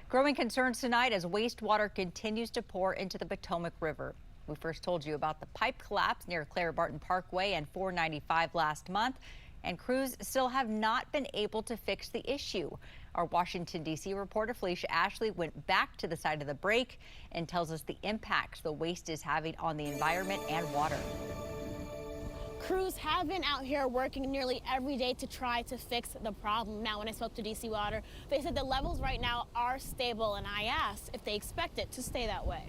Growing concerns tonight as wastewater continues to pour into the Potomac River. We first told you about the pipe collapse near Claire Barton Parkway and 495 last month, and crews still have not been able to fix the issue. Our Washington, D.C. reporter Felicia Ashley went back to the site of the break and tells us the impact the waste is having on the environment and water. Crews have been out here working nearly every day to try to fix the problem. Now, when I spoke to DC Water, they said the levels right now are stable, and I asked if they expect it to stay that way.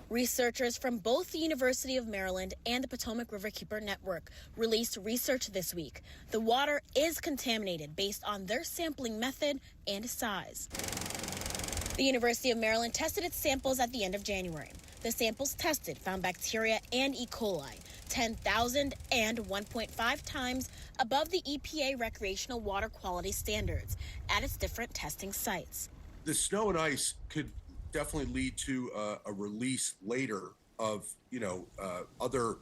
Researchers from both the University of Maryland and the Potomac Riverkeeper Network released research this week. The water is contaminated based on their sampling method and size. The University of Maryland tested its samples at the end of January. The samples tested found bacteria and E. coli 10,000 and 1.5 times above the EPA recreational water quality standards at its different testing sites. The snow and ice could definitely lead to a release later of, other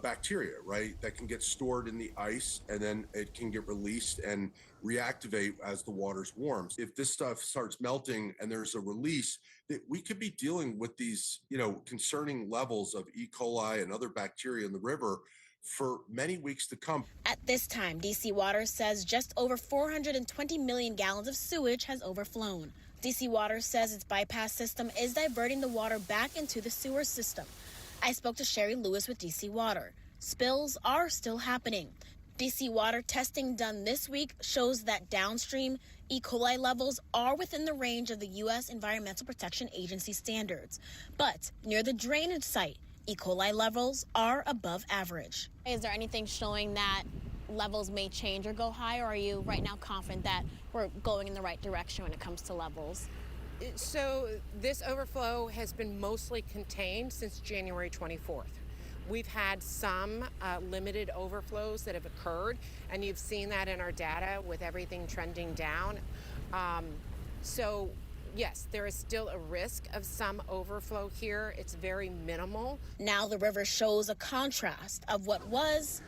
bacteria, right? That can get stored in the ice and then it can get released and reactivate as the water's warms. If this stuff starts melting and there's a release, that we could be dealing with these, concerning levels of E. coli and other bacteria in the river for many weeks to come. At this time, DC Water says just over 420 million gallons of sewage has overflown. DC Water says its bypass system is diverting the water back into the sewer system. I spoke to Sherry Lewis with DC Water. Spills are still happening. DC Water testing done this week shows that downstream E. coli levels are within the range of the U.S. Environmental Protection Agency standards. But near the drainage site, E. coli levels are above average. Is there anything showing that levels may change or go higher, or are you right now confident that we're going in the right direction when it comes to levels? So this overflow has been mostly contained since January 24th. We've had some limited overflows that have occurred, and you've seen that in our data with everything trending down. So yes, there is still a risk of some overflow here. It's very minimal. Now the river shows a contrast of what was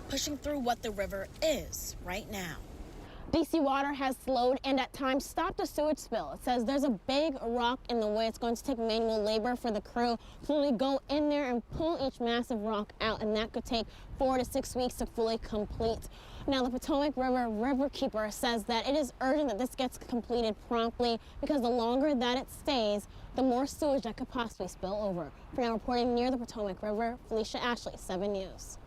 pushing through what the river is right now. DC Water has slowed and at times stopped a sewage spill. It says there's a big rock in the way. It's going to take manual labor for the crew to really go in there and pull each massive rock out, and that could take 4 to 6 weeks to fully complete. Now, the Potomac River Riverkeeper says that it is urgent that this gets completed promptly because the longer that it stays, the more sewage that could possibly spill over. For now, reporting near the Potomac River, Felicia Ashley, 7 News.